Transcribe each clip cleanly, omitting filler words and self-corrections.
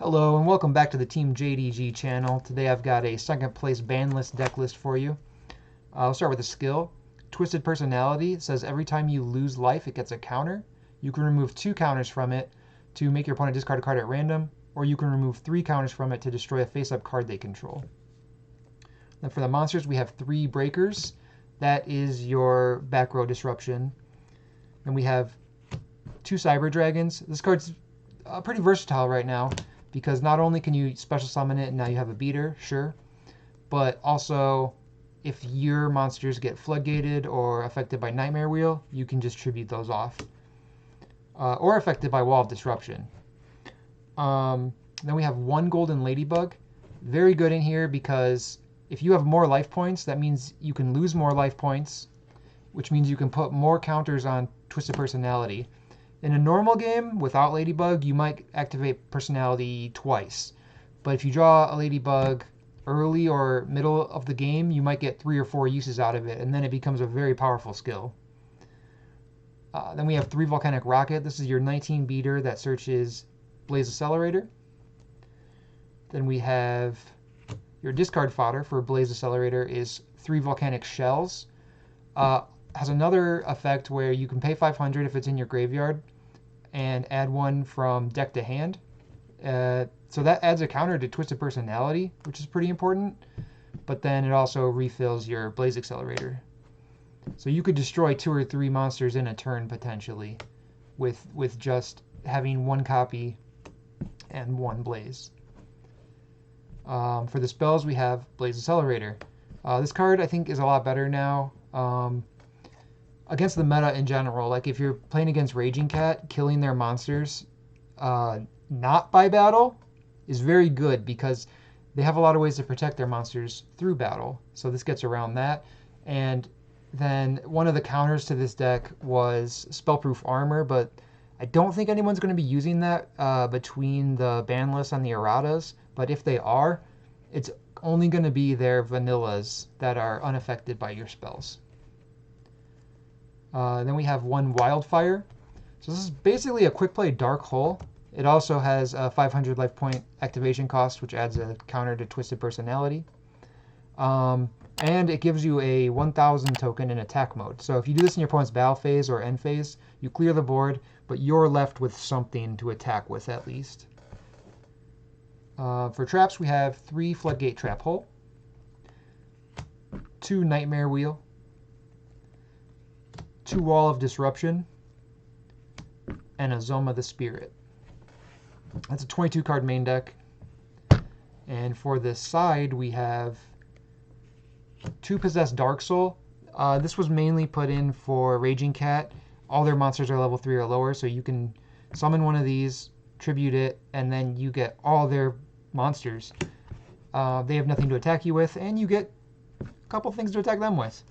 Hello and welcome back to the Team JDG channel. Today I've got a second place ban list deck list for you. I'll start with a skill. Twisted Personality. It says every time you lose life it gets a counter. You can remove 2 counters from it to make your opponent discard a card at random, or you can remove 3 counters from it to destroy a face-up card they control. Then for the monsters we have 3 breakers. That is your back row disruption. Then we have 2 Cyber Dragons. This card's pretty versatile right now, because not only can you special summon it and now you have a beater, sure, but also if your monsters get floodgated or affected by Nightmare Wheel, you can just tribute those off. Or affected by Wall of Disruption. Then we have 1 Golden Ladybug. Very good in here because if you have more life points, that means you can lose more life points, which means you can put more counters on Twisted Personality. In a normal game, without Ladybug, you might activate Personality twice. But if you draw a Ladybug early or middle of the game, you might get 3 or 4 uses out of it, and then it becomes a very powerful skill. Then we have 3 Volcanic Rocket. This is your 19 beater that searches Blaze Accelerator. Then we have your discard fodder for Blaze Accelerator is 3 Volcanic Shells. Has another effect where you can pay 500 if it's in your graveyard and add 1 from deck to hand. So that adds a counter to Twisted Personality, which is pretty important. But then it also refills your Blaze Accelerator. So you could destroy 2 or 3 monsters in a turn potentially with just having 1 copy and 1 Blaze. For the spells we have Blaze Accelerator. This card I think is a lot better now. Against the meta in general, like if you're playing against Raging Cat, killing their monsters not by battle is very good because they have a lot of ways to protect their monsters through battle. So this gets around that. And then one of the counters to this deck was Spellproof Armor, but I don't think anyone's going to be using that between the ban list and the erratas. But if they are, it's only going to be their vanillas that are unaffected by your spells. Then we have 1 Wildfire. So this is basically a quick play Dark Hole. It also has a 500 life point activation cost, which adds a counter to Twisted Personality. And it gives you a 1000 token in attack mode. So if you do this in your opponent's battle phase or end phase, you clear the board, but you're left with something to attack with at least. For traps, we have 3 Floodgate Trap Hole, 2 Nightmare Wheel, 2 Wall of Disruption, and a Zoma the Spirit. That's a 22 card main deck. And for this side, we have 2 Possessed Dark Soul. This was mainly put in for Raging Cat. All their monsters are level 3 or lower, so you can summon one of these, tribute it, and then you get all their monsters. They have nothing to attack you with, and you get a couple things to attack them with.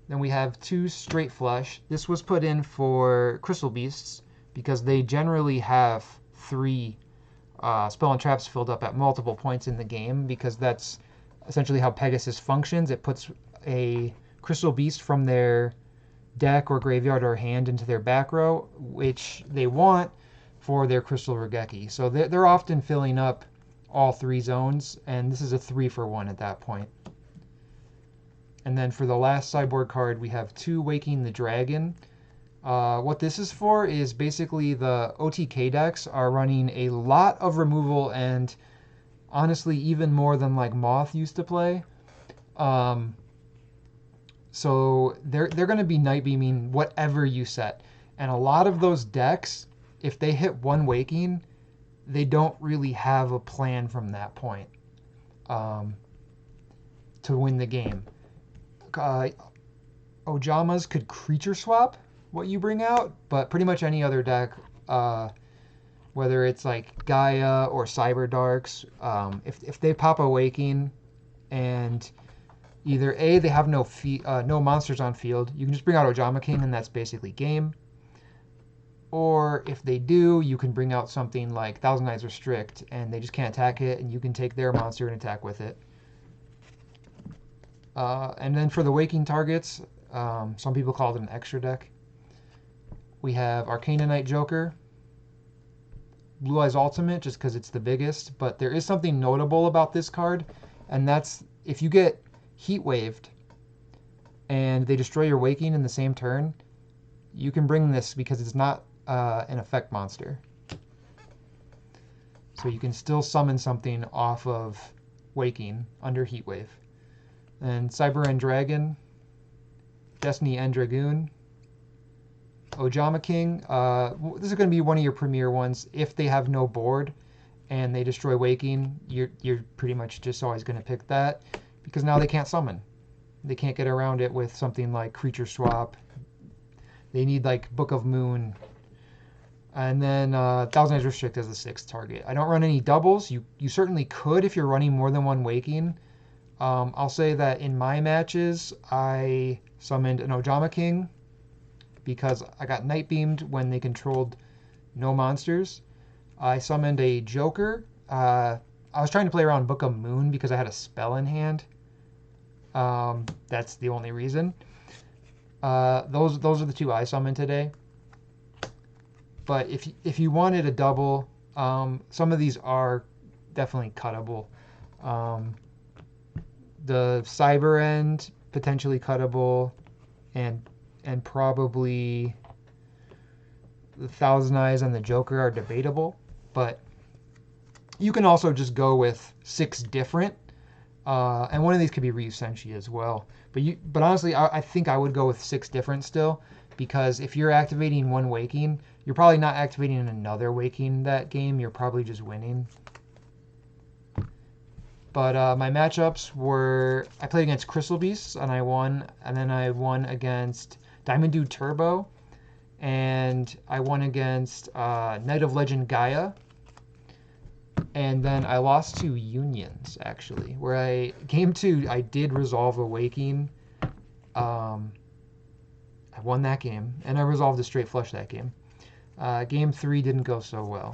Then we have 2 Straight Flush. This was put in for Crystal Beasts because they generally have 3 spell and traps filled up at multiple points in the game, because that's essentially how Pegasus functions. It puts a Crystal Beast from their deck or graveyard or hand into their back row, which they want for their Crystal Regeki. So they're often filling up all 3 zones, and this is a 3-for-1 at that point. And then for the last sideboard card, we have 2 Waking the Dragon. What this is for is basically the OTK decks are running a lot of removal, and honestly, even more than like Moth used to play. So they're going to be Night Beaming whatever you set. And a lot of those decks, if they hit 1 Waking, they don't really have a plan from that point to win the game. Ojamas could creature swap what you bring out, but pretty much any other deck, whether it's like Gaia or Cyber Darks, if they pop a Waking and either A, they have no monsters on field, you can just bring out Ojama King and that's basically game. Or if they do, you can bring out something like Thousand Eyes Restrict and they just can't attack it, and you can take their monster and attack with it. And then for the Waking targets, some people call it an extra deck. We have Arcana Knight Joker, Blue Eyes Ultimate just because it's the biggest, but there is something notable about this card, and that's if you get Heat Waved and they destroy your Waking in the same turn, you can bring this because it's not an effect monster. So you can still summon something off of Waking under Heat Wave. And Cyber End Dragon, Destiny End Dragoon, Ojama King. This is going to be one of your premier ones. If they have no board and they destroy Waking, you're pretty much just always going to pick that because now they can't summon. They can't get around it with something like Creature Swap. They need like Book of Moon. And then Thousand Eyes Restrict as the 6th target. I don't run any doubles. You certainly could if you're running more than one Waking. I'll say that in my matches, I summoned an Ojama King because I got Night Beamed when they controlled no monsters. I summoned a Joker. I was trying to play around Book of Moon because I had a spell in hand. That's the only reason. Those are the 2 I summoned today. But if you wanted a double, some of these are definitely cuttable. The Cyber End, potentially cuttable, and probably the Thousand Eyes and the Joker are debatable. But you can also just go with 6 different, and one of these could be Ryu Senshi as well. But honestly, I think I would go with 6 different still, because if you're activating one Waking, you're probably not activating another Waking that game. You're probably just winning. But my matchups were, I played against Crystal Beasts and I won, and then I won against Diamond Dude Turbo, and I won against Knight of Legend Gaia, and then I lost to Unions actually, where game 2 I did resolve a Waking. I won that game, and I resolved a straight flush that game. Game 3 didn't go so well.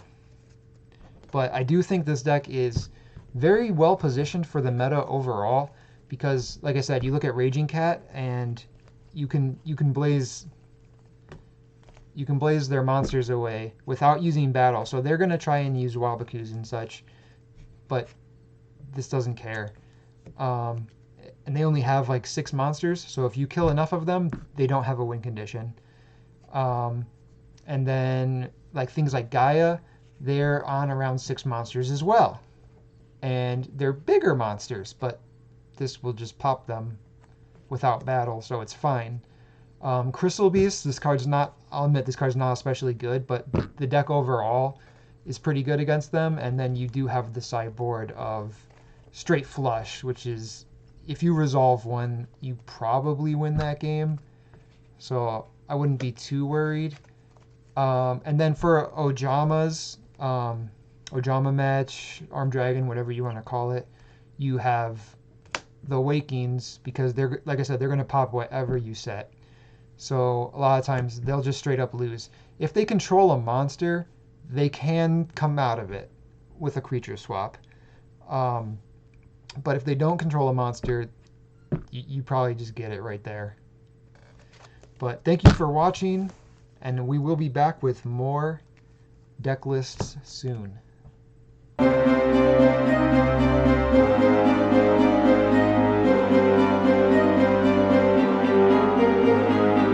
But I do think this deck is very well positioned for the meta overall because, like I said, you look at Raging Cat and you can blaze their monsters away without using battle. So they're gonna try and use Wabakus and such, but this doesn't care. And they only have like 6 monsters, so if you kill enough of them, they don't have a win condition. And then like things like Gaia, they're on around 6 monsters as well. And they're bigger monsters, but this will just pop them without battle, so it's fine. Crystal Beast, this card's not, I'll admit this card's not especially good, but the deck overall is pretty good against them. And then you do have the sideboard of Straight Flush, which is, if you resolve one, you probably win that game. So I wouldn't be too worried. And then for Ojamas, Ojama match, Armed Dragon, whatever you want to call it, you have the Wakings because they're, like I said, they're going to pop whatever you set. So a lot of times they'll just straight up lose. If they control a monster, they can come out of it with a creature swap. But if they don't control a monster, you probably just get it right there. But thank you for watching, and we will be back with more deck lists soon.